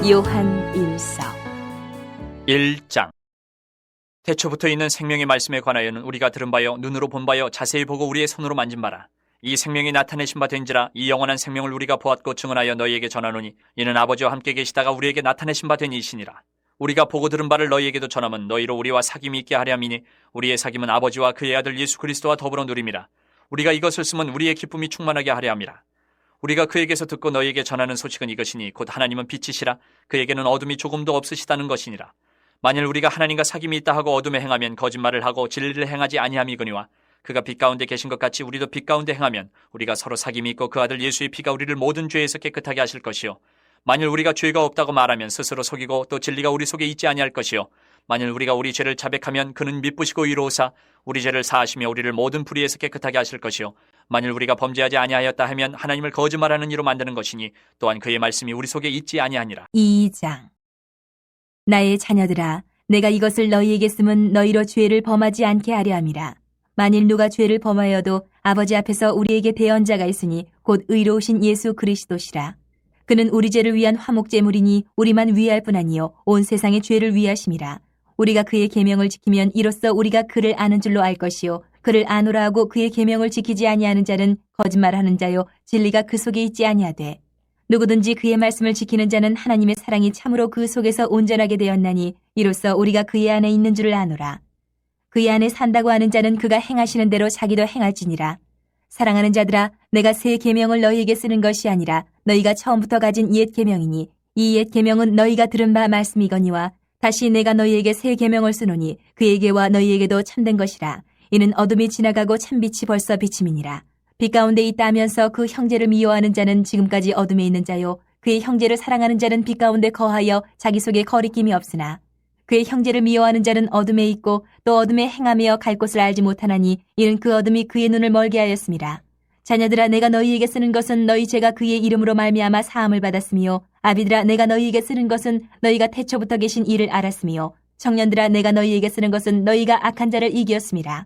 요한 1서 1장. 태초부터 있는 생명의 말씀에 관하여는 우리가 들은 바요 눈으로 본 바요 자세히 보고 우리의 손으로 만진 바라. 이 생명이 나타내신 바 된지라. 이 영원한 생명을 우리가 보았고 증언하여 너희에게 전하노니 이는 아버지와 함께 계시다가 우리에게 나타내신 바 된 이시니라. 우리가 보고 들은 바를 너희에게도 전함은 너희로 우리와 사귐이 있게 하려 함이니 우리의 사귐은 아버지와 그의 아들 예수 그리스도와 더불어 누림이라. 우리가 이것을 쓰면 우리의 기쁨이 충만하게 하려 함이라. 우리가 그에게서 듣고 너희에게 전하는 소식은 이것이니 곧 하나님은 빛이시라. 그에게는 어둠이 조금도 없으시다는 것이니라. 만일 우리가 하나님과 사귐이 있다 하고 어둠에 행하면 거짓말을 하고 진리를 행하지 아니함이거니와 그가 빛 가운데 계신 것 같이 우리도 빛 가운데 행하면 우리가 서로 사귐이 있고 그 아들 예수의 피가 우리를 모든 죄에서 깨끗하게 하실 것이요 만일 우리가 죄가 없다고 말하면 스스로 속이고 또 진리가 우리 속에 있지 아니할 것이요 만일 우리가 우리 죄를 자백하면 그는 미쁘시고 의로우사 우리 죄를 사하시며 우리를 모든 불의에서 깨끗하게 하실 것이요 만일 우리가 범죄하지 아니하였다 하면 하나님을 거짓말하는 이로 만드는 것이니 또한 그의 말씀이 우리 속에 있지 아니하니라. 2장. 나의 자녀들아, 내가 이것을 너희에게 쓰면 너희로 죄를 범하지 않게 하려 함이라. 만일 누가 죄를 범하여도 아버지 앞에서 우리에게 대언자가 있으니 곧 의로우신 예수 그리스도시라. 그는 우리 죄를 위한 화목제물이니 우리만 위할 뿐 아니요 온 세상의 죄를 위하심이라. 우리가 그의 계명을 지키면 이로써 우리가 그를 아는 줄로 알 것이요 그를 아노라 하고 그의 계명을 지키지 아니하는 자는 거짓말하는 자요 진리가 그 속에 있지 아니하되 누구든지 그의 말씀을 지키는 자는 하나님의 사랑이 참으로 그 속에서 온전하게 되었나니 이로써 우리가 그의 안에 있는 줄을 아노라. 그의 안에 산다고 하는 자는 그가 행하시는 대로 자기도 행할지니라. 사랑하는 자들아, 내가 새 계명을 너희에게 쓰는 것이 아니라 너희가 처음부터 가진 옛 계명이니 이 옛 계명은 너희가 들은 바 말씀이거니와 다시 내가 너희에게 새 계명을 쓰노니 그에게와 너희에게도 참된 것이라. 이는 어둠이 지나가고 참빛이 벌써 비침이니라. 빛 가운데 있다 하면서 그 형제를 미워하는 자는 지금까지 어둠에 있는 자요 그의 형제를 사랑하는 자는 빛 가운데 거하여 자기 속에 거리낌이 없으나 그의 형제를 미워하는 자는 어둠에 있고 또 어둠에 행하며 갈 곳을 알지 못하나니 이는 그 어둠이 그의 눈을 멀게 하였습니다. 자녀들아, 내가 너희에게 쓰는 것은 너희 죄가 그의 이름으로 말미암아 사함을 받았으며 아비들아, 내가 너희에게 쓰는 것은 너희가 태초부터 계신 이를 알았으며 청년들아, 내가 너희에게 쓰는 것은 너희가 악한 자를 이기었습니다.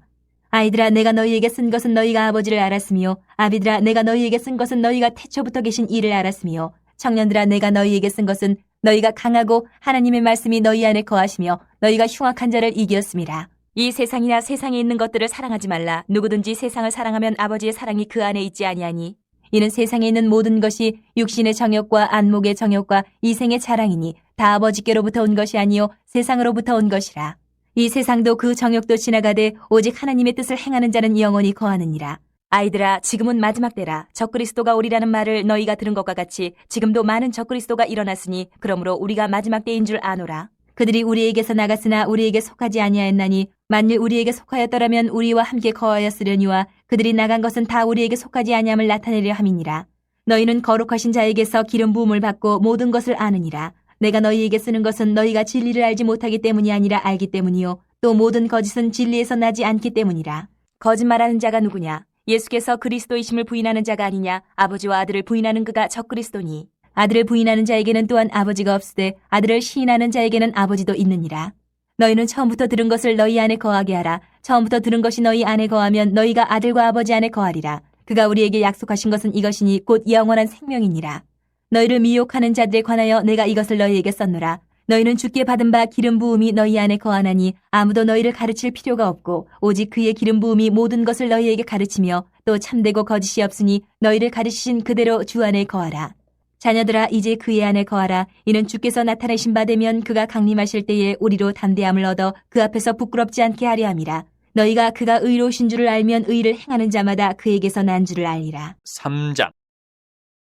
아이들아, 내가 너희에게 쓴 것은 너희가 아버지를 알았으며 아비들아, 내가 너희에게 쓴 것은 너희가 태초부터 계신 이를 알았으며 청년들아, 내가 너희에게 쓴 것은 너희가 강하고 하나님의 말씀이 너희 안에 거하시며 너희가 흉악한 자를 이기었습니다. 이 세상이나 세상에 있는 것들을 사랑하지 말라. 누구든지 세상을 사랑하면 아버지의 사랑이 그 안에 있지 아니하니 이는 세상에 있는 모든 것이 육신의 정욕과 안목의 정욕과 이생의 자랑이니 다 아버지께로부터 온 것이 아니요 세상으로부터 온 것이라. 이 세상도 그 정욕도 지나가되 오직 하나님의 뜻을 행하는 자는 영원히 거하느니라. 아이들아, 지금은 마지막 때라. 적그리스도가 오리라는 말을 너희가 들은 것과 같이 지금도 많은 적그리스도가 일어났으니 그러므로 우리가 마지막 때인 줄 아노라. 그들이 우리에게서 나갔으나 우리에게 속하지 아니하였나니 만일 우리에게 속하였더라면 우리와 함께 거하였으려니와 그들이 나간 것은 다 우리에게 속하지 아니함을 나타내려 함이니라. 너희는 거룩하신 자에게서 기름 부음을 받고 모든 것을 아느니라. 내가 너희에게 쓰는 것은 너희가 진리를 알지 못하기 때문이 아니라 알기 때문이요 또 모든 거짓은 진리에서 나지 않기 때문이라. 거짓말하는 자가 누구냐? 예수께서 그리스도이심을 부인하는 자가 아니냐? 아버지와 아들을 부인하는 그가 적그리스도니 아들을 부인하는 자에게는 또한 아버지가 없으되 아들을 시인하는 자에게는 아버지도 있느니라. 너희는 처음부터 들은 것을 너희 안에 거하게 하라. 처음부터 들은 것이 너희 안에 거하면 너희가 아들과 아버지 안에 거하리라. 그가 우리에게 약속하신 것은 이것이니 곧 영원한 생명이니라. 너희를 미혹하는 자들에 관하여 내가 이것을 너희에게 썼노라. 너희는 주께 받은 바 기름 부음이 너희 안에 거하나니 아무도 너희를 가르칠 필요가 없고 오직 그의 기름 부음이 모든 것을 너희에게 가르치며 또 참되고 거짓이 없으니 너희를 가르치신 그대로 주 안에 거하라. 자녀들아, 이제 그의 안에 거하라. 이는 주께서 나타내신 바 되면 그가 강림하실 때에 우리로 담대함을 얻어 그 앞에서 부끄럽지 않게 하려 함이라. 너희가 그가 의로우신 줄을 알면 의를 행하는 자마다 그에게서 난 줄을 알리라. 3장.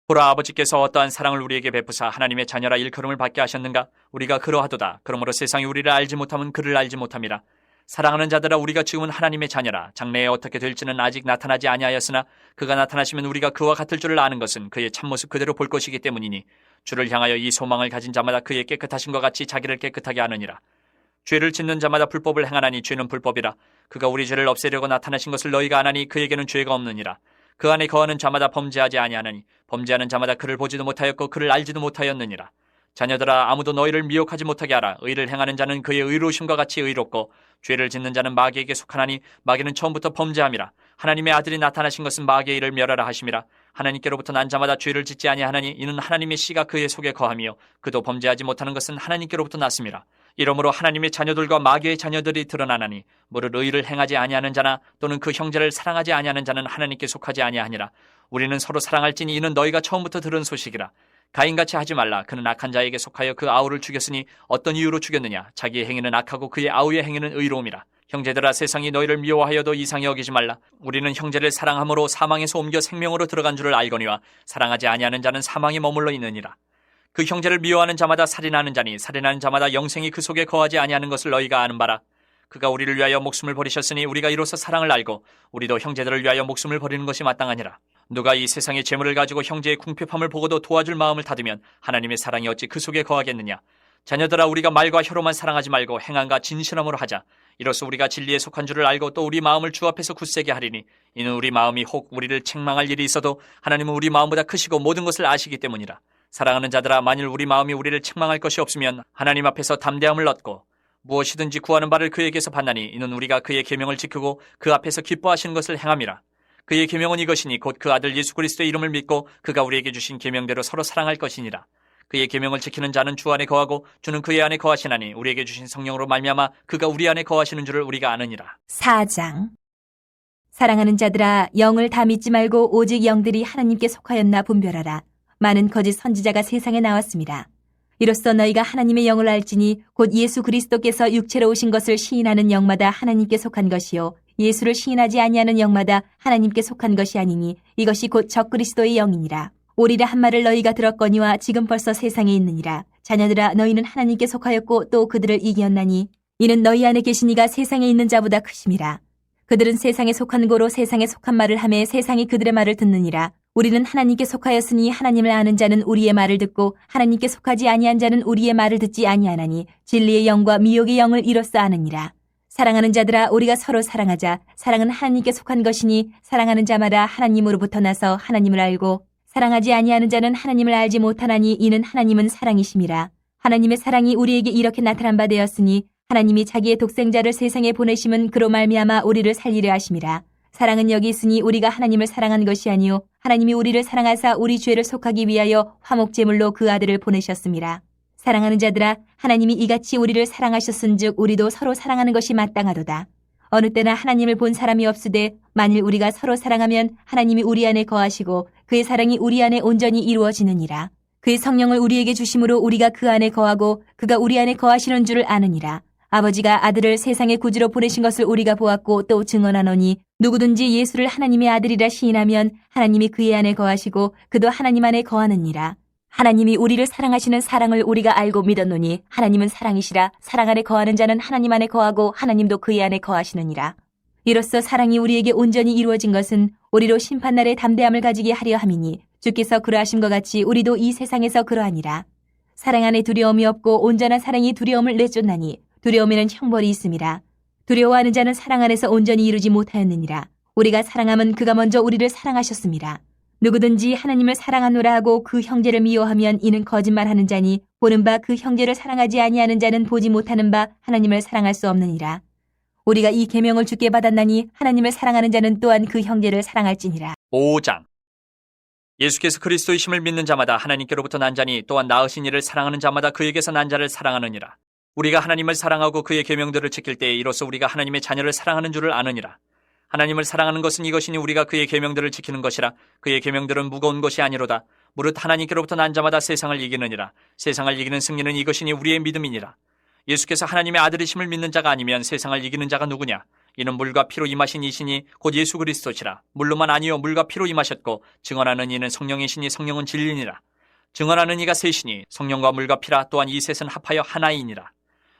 보라, 아버지께서 어떠한 사랑을 우리에게 베푸사 하나님의 자녀라 일컬음을 받게 하셨는가? 우리가 그러하도다. 그러므로 세상이 우리를 알지 못하면 그를 알지 못함이라. 사랑하는 자들아, 우리가 지금은 하나님의 자녀라. 장래에 어떻게 될지는 아직 나타나지 아니하였으나 그가 나타나시면 우리가 그와 같을 줄을 아는 것은 그의 참모습 그대로 볼 것이기 때문이니 주를 향하여 이 소망을 가진 자마다 그의 깨끗하심과 같이 자기를 깨끗하게 하느니라. 죄를 짓는 자마다 불법을 행하나니 죄는 불법이라. 그가 우리 죄를 없애려고 나타나신 것을 너희가 아나니 그에게는 죄가 없느니라. 그 안에 거하는 자마다 범죄하지 아니하나니 범죄하는 자마다 그를 보지도 못하였고 그를 알지도 못하였느니라. 자녀들아, 아무도 너희를 미혹하지 못하게 하라. 의를 행하는 자는 그의 의로우심과 같이 의롭고 죄를 짓는 자는 마귀에게 속하나니 마귀는 처음부터 범죄함이라. 하나님의 아들이 나타나신 것은 마귀의 일을 멸하라 하심이라. 하나님께로부터 난 자마다 죄를 짓지 아니하나니 이는 하나님의 씨가 그의 속에 거하며 그도 범죄하지 못하는 것은 하나님께로부터 났음이라. 이러므로 하나님의 자녀들과 마귀의 자녀들이 드러나나니 무릇 의를 행하지 아니하는 자나 또는 그 형제를 사랑하지 아니하는 자는 하나님께 속하지 아니하니라. 우리는 서로 사랑할지니 이는 너희가 처음부터 들은 소식이라. 가인같이 하지 말라. 그는 악한 자에게 속하여 그 아우를 죽였으니 어떤 이유로 죽였느냐? 자기의 행위는 악하고 그의 아우의 행위는 의로움이라. 형제들아, 세상이 너희를 미워하여도 이상히 여기지 말라. 우리는 형제를 사랑함으로 사망에서 옮겨 생명으로 들어간 줄을 알거니와 사랑하지 아니하는 자는 사망에 머물러 있느니라. 그 형제를 미워하는 자마다 살인하는 자니 살인하는 자마다 영생이 그 속에 거하지 아니하는 것을 너희가 아는 바라. 그가 우리를 위하여 목숨을 버리셨으니 우리가 이로써 사랑을 알고 우리도 형제들을 위하여 목숨을 버리는 것이 마땅하니라. 누가 이 세상의 재물을 가지고 형제의 궁핍함을 보고도 도와줄 마음을 닫으면 하나님의 사랑이 어찌 그 속에 거하겠느냐. 자녀들아, 우리가 말과 혀로만 사랑하지 말고 행함과 진실함으로 하자. 이로써 우리가 진리에 속한 줄을 알고 또 우리 마음을 주 앞에서 굳세게 하리니 이는 우리 마음이 혹 우리를 책망할 일이 있어도 하나님은 우리 마음보다 크시고 모든 것을 아시기 때문이라. 사랑하는 자들아, 만일 우리 마음이 우리를 책망할 것이 없으면 하나님 앞에서 담대함을 얻고 무엇이든지 구하는 바를 그에게서 받나니 이는 우리가 그의 계명을 지키고 그 앞에서 기뻐하시는 것을 행함이라. 그의 계명은 이것이니 곧 그 아들 예수 그리스도의 이름을 믿고 그가 우리에게 주신 계명대로 서로 사랑할 것이니라. 그의 계명을 지키는 자는 주 안에 거하고 주는 그의 안에 거하시나니 우리에게 주신 성령으로 말미암아 그가 우리 안에 거하시는 줄을 우리가 아느니라. 4장. 사랑하는 자들아, 영을 다 믿지 말고 오직 영들이 하나님께 속하였나 분별하라. 많은 거짓 선지자가 세상에 나왔습니다. 이로써 너희가 하나님의 영을 알지니 곧 예수 그리스도께서 육체로 오신 것을 시인하는 영마다 하나님께 속한 것이요 예수를 시인하지 아니하는 영마다 하나님께 속한 것이 아니니 이것이 곧 적그리스도의 영이니라. 오리라 한 말을 너희가 들었거니와 지금 벌써 세상에 있느니라. 자녀들아, 너희는 하나님께 속하였고 또 그들을 이겼나니 이는 너희 안에 계신 이가 세상에 있는 자보다 크심이라. 그들은 세상에 속한 고로 세상에 속한 말을 하매 세상이 그들의 말을 듣느니라. 우리는 하나님께 속하였으니 하나님을 아는 자는 우리의 말을 듣고 하나님께 속하지 아니한 자는 우리의 말을 듣지 아니하나니 진리의 영과 미혹의 영을 이로써 아느니라. 사랑하는 자들아, 우리가 서로 사랑하자. 사랑은 하나님께 속한 것이니 사랑하는 자마다 하나님으로부터 나서 하나님을 알고 사랑하지 아니하는 자는 하나님을 알지 못하나니 이는 하나님은 사랑이심이라. 하나님의 사랑이 우리에게 이렇게 나타난 바 되었으니 하나님이 자기의 독생자를 세상에 보내심은 그로 말미암아 우리를 살리려 하심이라. 사랑은 여기 있으니 우리가 하나님을 사랑한 것이 아니요 하나님이 우리를 사랑하사 우리 죄를 속하기 위하여 화목제물로 그 아들을 보내셨습니다. 사랑하는 자들아, 하나님이 이같이 우리를 사랑하셨은즉 우리도 서로 사랑하는 것이 마땅하도다. 어느 때나 하나님을 본 사람이 없으되 만일 우리가 서로 사랑하면 하나님이 우리 안에 거하시고 그의 사랑이 우리 안에 온전히 이루어지느니라. 그의 성령을 우리에게 주심으로 우리가 그 안에 거하고 그가 우리 안에 거하시는 줄을 아느니라. 아버지가 아들을 세상의 구주로 보내신 것을 우리가 보았고 또 증언하노니 누구든지 예수를 하나님의 아들이라 시인하면 하나님이 그의 안에 거하시고 그도 하나님 안에 거하느니라. 하나님이 우리를 사랑하시는 사랑을 우리가 알고 믿었노니 하나님은 사랑이시라. 사랑 안에 거하는 자는 하나님 안에 거하고 하나님도 그의 안에 거하시느니라. 이로써 사랑이 우리에게 온전히 이루어진 것은 우리로 심판날에 담대함을 가지게 하려 함이니 주께서 그러하신 것 같이 우리도 이 세상에서 그러하니라. 사랑 안에 두려움이 없고 온전한 사랑이 두려움을 내쫓나니 두려움에는 형벌이 있음이라. 두려워하는 자는 사랑 안에서 온전히 이루지 못하였느니라. 우리가 사랑함은 그가 먼저 우리를 사랑하셨습니다. 누구든지 하나님을 사랑하노라 하고 그 형제를 미워하면 이는 거짓말하는 자니 보는 바 그 형제를 사랑하지 아니하는 자는 보지 못하는 바 하나님을 사랑할 수 없느니라. 우리가 이 계명을 주께 받았나니 하나님을 사랑하는 자는 또한 그 형제를 사랑할지니라. 5장. 예수께서 그리스도이심을 믿는 자마다 하나님께로부터 난 자니 또한 낳으신 이를 사랑하는 자마다 그에게서 난 자를 사랑하느니라. 우리가 하나님을 사랑하고 그의 계명들을 지킬 때에 이로써 우리가 하나님의 자녀를 사랑하는 줄을 아느니라. 하나님을 사랑하는 것은 이것이니 우리가 그의 계명들을 지키는 것이라. 그의 계명들은 무거운 것이 아니로다. 무릇 하나님께로부터 난 자마다 세상을 이기느니라. 세상을 이기는 승리는 이것이니 우리의 믿음이니라. 예수께서 하나님의 아들이심을 믿는 자가 아니면 세상을 이기는 자가 누구냐? 이는 물과 피로 임하신 이시니 곧 예수 그리스도시라. 물로만 아니요 물과 피로 임하셨고 증언하는 이는 성령이시니 성령은 진리니라. 증언하는 이가 셋이니 성령과 물과 피라. 또한 이 셋은 합하여 하나이니라.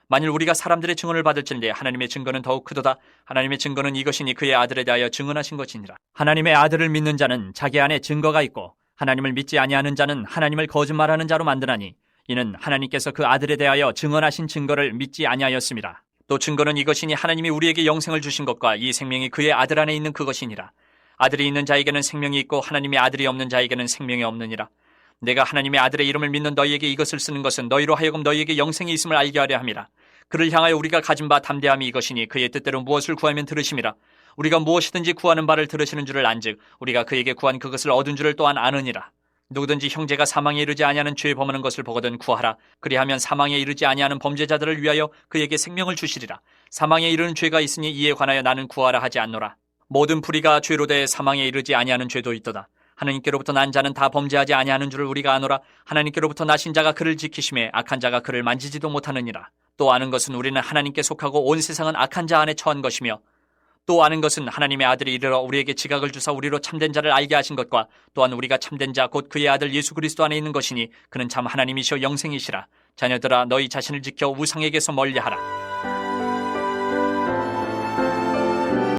만일 우리가 사람들의 증언을 받을진대 하나님의 증거는 더욱 크도다. 하나님의 증거는 이것이니 그의 아들에 대하여 증언하신 것이니라. 하나님의 아들을 믿는 자는 자기 안에 증거가 있고 하나님을 믿지 아니하는 자는 하나님을 거짓말하는 자로 만드나니 이는 하나님께서 그 아들에 대하여 증언하신 증거를 믿지 아니하였습니다. 또 증거는 이것이니 하나님이 우리에게 영생을 주신 것과 이 생명이 그의 아들 안에 있는 그것이니라. 아들이 있는 자에게는 생명이 있고 하나님의 아들이 없는 자에게는 생명이 없느니라. 내가 하나님의 아들의 이름을 믿는 너희에게 이것을 쓰는 것은 너희로 하여금 너희에게 영생이 있음을 알게 하려 함이라. 그를 향하여 우리가 가진 바 담대함이 이것이니 그의 뜻대로 무엇을 구하면 들으심이라. 우리가 무엇이든지 구하는 바를 들으시는 줄을 안즉 우리가 그에게 구한 그것을 얻은 줄을 또한 아느니라. 누구든지 형제가 사망에 이르지 아니하는 죄 범하는 것을 보거든 구하라. 그리하면 사망에 이르지 아니하는 범죄자들을 위하여 그에게 생명을 주시리라. 사망에 이르는 죄가 있으니 이에 관하여 나는 구하라 하지 않노라. 모든 불의가 죄로 대해 사망에 이르지 아니하는 죄도 있도다. 하나님께로부터 난 자는 다 범죄하지 아니하는 줄을 우리가 아노라. 하나님께로부터 나신 자가 그를 지키심에 악한 자가 그를 만지지도 못하느니라. 또 아는 것은 우리는 하나님께 속하고 온 세상은 악한 자 안에 처한 것이며 또 아는 것은 하나님의 아들이 이르러 우리에게 지각을 주사 우리로 참된 자를 알게 하신 것과 또한 우리가 참된 자 곧 그의 아들 예수 그리스도 안에 있는 것이니 그는 참 하나님이시여 영생이시라. 자녀들아 너희 자신을 지켜 우상에게서 멀리하라.